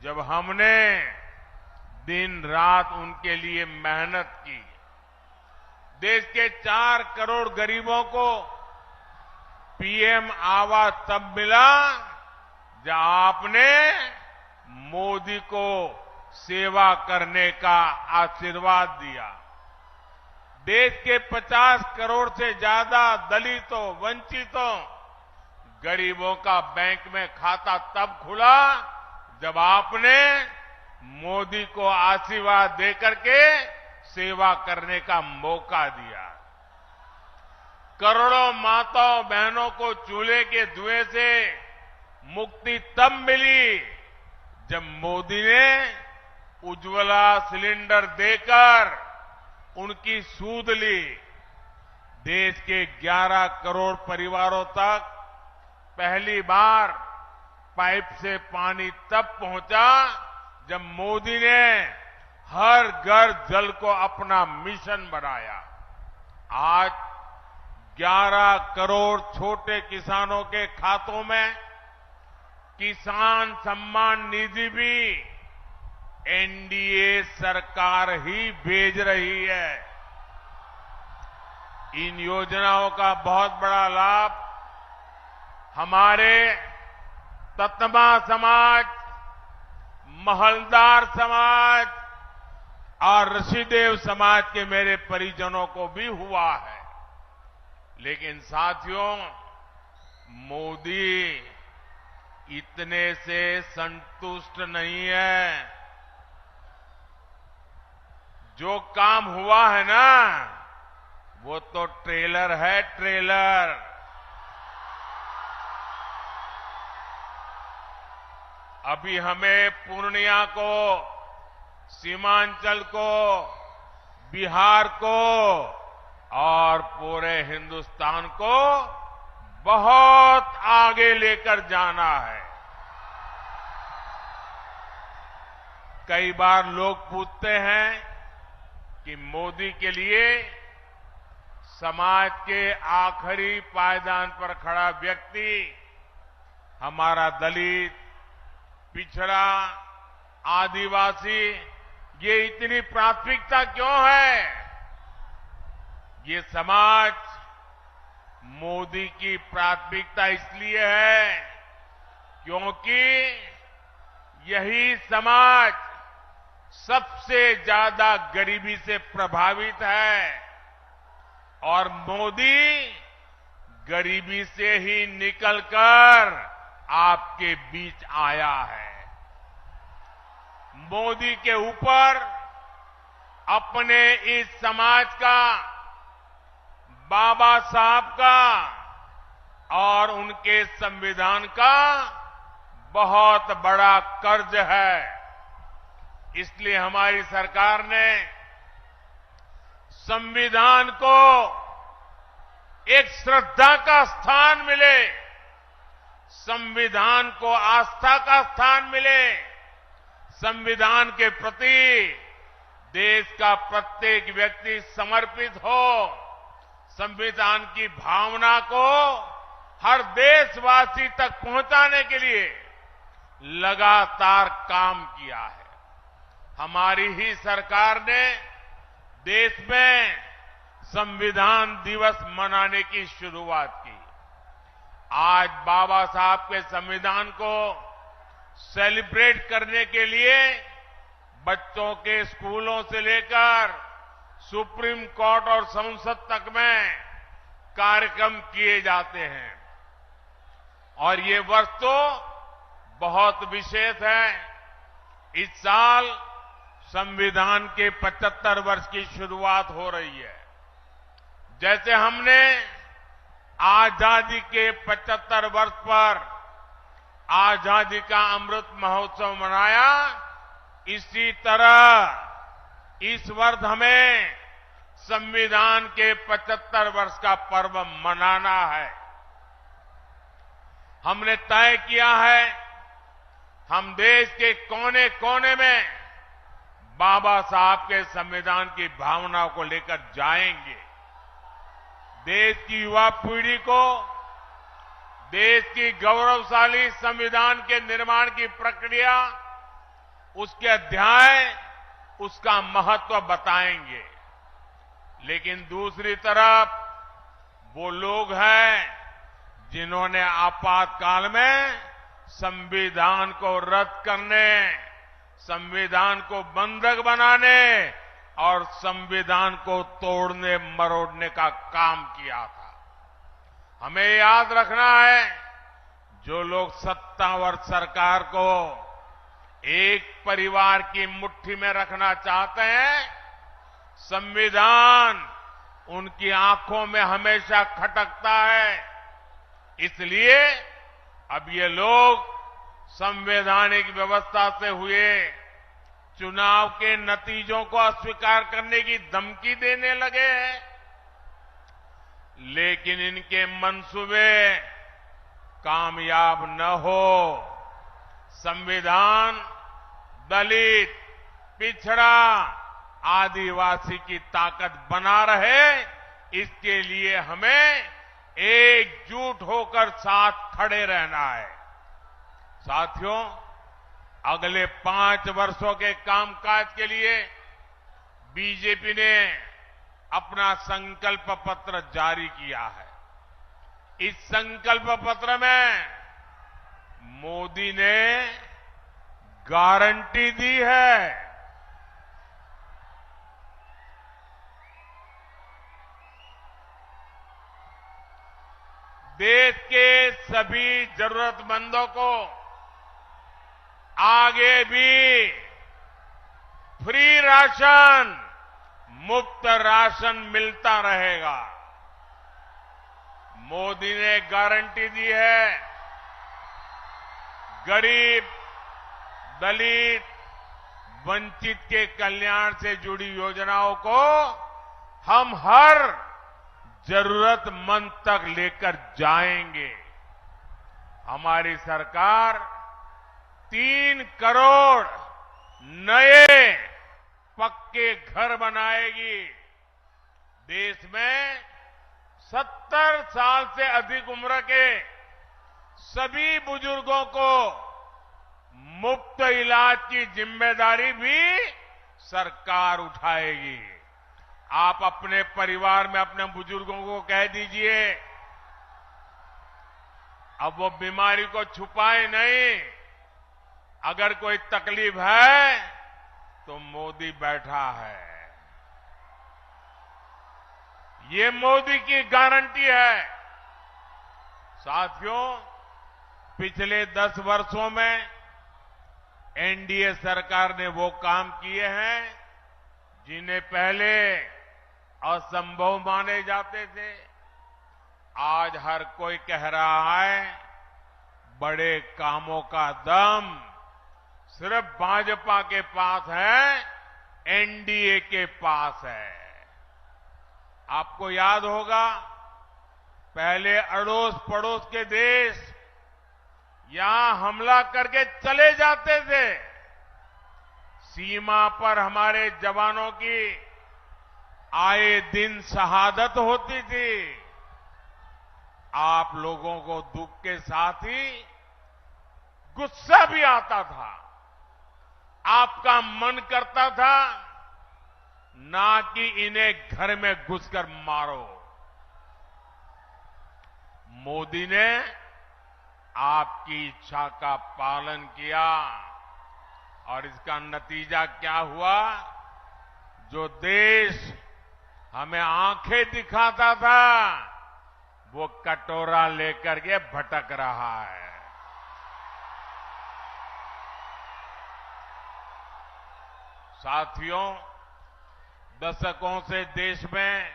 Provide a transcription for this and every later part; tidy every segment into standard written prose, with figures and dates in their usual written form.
जब हमने दिन रात उनके लिए मेहनत की, देश के 4 करोड़ गरीबों को पीएम आवास तब मिला जब आपने मोदी को सेवा करने का आशीर्वाद दिया। देश के 50 करोड़ से ज्यादा दलितों, वंचितों, गरीबों का बैंक में खाता तब खुला जब आपने मोदी को आशीर्वाद देकर के सेवा करने का मौका दिया। करोड़ों माताओं बहनों को चूल्हे के धुएं से मुक्ति तब मिली जब मोदी ने उज्ज्वला सिलेंडर देकर उनकी सूध ली। देश के 11 करोड़ परिवारों तक पहली बार पाइप से पानी तब पहुंचा जब मोदी ने हर घर जल को अपना मिशन बनाया। आज 11 करोड़ छोटे किसानों के खातों में किसान सम्मान निधि भी एनडीए सरकार ही भेज रही है। इन योजनाओं का बहुत बड़ा लाभ हमारे ततमा समाज, महलदार समाज और ऋषिदेव समाज के मेरे परिजनों को भी हुआ है। लेकिन साथियों, मोदी इतने से संतुष्ट नहीं है। जो काम हुआ है ना, वो तो ट्रेलर है, ट्रेलर। अभी हमें पूर्णिया को, सीमांचल को, बिहार को और पूरे हिंदुस्तान को बहुत आगे लेकर जाना है। कई बार लोग पूछते हैं कि मोदी के लिए समाज के आखिरी पायदान पर खड़ा व्यक्ति, हमारा दलित, पिछड़ा, आदिवासी, ये इतनी प्राथमिकता क्यों है? ये समाज मोदी की प्राथमिकता इसलिए है क्योंकि यही समाज सबसे ज्यादा गरीबी से प्रभावित है और मोदी गरीबी से ही निकलकर आपके बीच आया है। मोदी के ऊपर अपने इस समाज का, बाबा साहब का और उनके संविधान का बहुत बड़ा कर्ज है। इसलिए हमारी सरकार ने संविधान को एक श्रद्धा का स्थान मिले, संविधान को आस्था का स्थान मिले, संविधान के प्रति देश का प्रत्येक व्यक्ति समर्पित हो, संविधान की भावना को हर देशवासी तक पहुंचाने के लिए लगातार काम किया है। हमारी ही सरकार ने देश में संविधान दिवस मनाने की शुरुआत की। आज बाबा साहब के संविधान को सेलिब्रेट करने के लिए बच्चों के स्कूलों से लेकर सुप्रीम कोर्ट और संसद तक में कार्यक्रम किए जाते हैं और ये वर्ष तो बहुत विशेष है। इस साल संविधान के 75 वर्ष की शुरुआत हो रही है। जैसे हमने आजादी के 75 वर्ष पर आजादी का अमृत महोत्सव मनाया, इसी तरह इस वर्ष हमें संविधान के 75 वर्ष का पर्व मनाना है। हमने तय किया है, हम देश के कोने कोने में बाबा साहब के संविधान की भावना को लेकर जाएंगे। देश की युवा पीढ़ी को देश की गौरवशाली संविधान के निर्माण की प्रक्रिया उसके अध्याय उसका महत्व बताएंगे। लेकिन दूसरी तरफ वो लोग हैं जिन्होंने आपातकाल में संविधान को रद्द करने, संविधान को बंधक बनाने और संविधान को तोड़ने मरोड़ने का काम किया था। हमें याद रखना है, जो लोग सत्तावर सरकार को एक परिवार की मुट्ठी में रखना चाहते हैं, संविधान उनकी आंखों में हमेशा खटकता है। इसलिए अब ये लोग संवैधानिक व्यवस्था से हुए चुनाव के नतीजों को अस्वीकार करने की धमकी देने लगे हैं। लेकिन इनके मंसूबे कामयाब न हो, संविधान दलित, पिछड़ा, आदिवासी की ताकत बना रहे, इसके लिए हमें एकजुट होकर साथ खड़े रहना है। साथियों, अगले 5 वर्षों के कामकाज के लिए बीजेपी ने अपना संकल्प पत्र जारी किया है। इस संकल्प पत्र में मोदी ने गारंटी दी है, देश के सभी जरूरतमंदों को आगे भी फ्री राशन, मुफ्त राशन मिलता रहेगा। मोदी ने गारंटी दी है, गरीब, दलित, वंचित के कल्याण से जुड़ी योजनाओं को हम हर जरूरतमंद तक लेकर जाएंगे। हमारी सरकार 3 करोड़ नए पक्के घर बनाएगी। देश में 70 साल से अधिक उम्र के सभी बुजुर्गों को मुफ्त इलाज की जिम्मेदारी भी सरकार उठाएगी। आप अपने परिवार में अपने बुजुर्गों को कह दीजिए, अब वो बीमारी को छुपाए नहीं। अगर कोई तकलीफ है तो मोदी बैठा है। ये मोदी की गारंटी है। साथियों, पिछले 10 वर्षों में एनडीए सरकार ने वो काम किए हैं जिन्हें पहले असंभव माने जाते थे। आज हर कोई कह रहा है, बड़े कामों का दम सिर्फ भाजपा के पास है, एनडीए के पास है। आपको याद होगा, पहले अड़ोस पड़ोस के देश यहां हमला करके चले जाते थे। सीमा पर हमारे जवानों की आए दिन शहादत होती थी। आप लोगों को दुख के साथ ही गुस्सा भी आता था। आपका मन करता था ना कि इन्हें घर में घुसकर मारो। मोदी ने आपकी इच्छा का पालन किया और इसका नतीजा क्या हुआ? जो देश हमें आंखें दिखाता था, वो कटोरा लेकर के भटक रहा है। साथियों, दशकों से देश में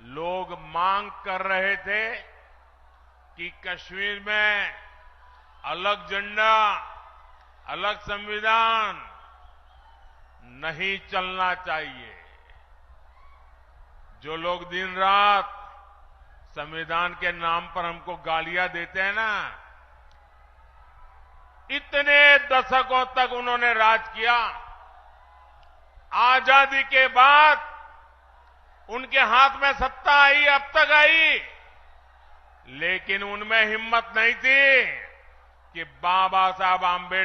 लोग मांग कर रहे थे कि कश्मीर में अलग झंडा, अलग संविधान नहीं चलना चाहिए। जो लोग दिन रात संविधान के नाम पर हमको गालियां देते हैं ना, इतने दशकों तक उन्होंने राज किया। आजादी के बाद उनके हाथ में सत्ता आई, अब तक आई, लेकिन उनमें हिम्मत नहीं थी कि बाबा साहब आंबेडकर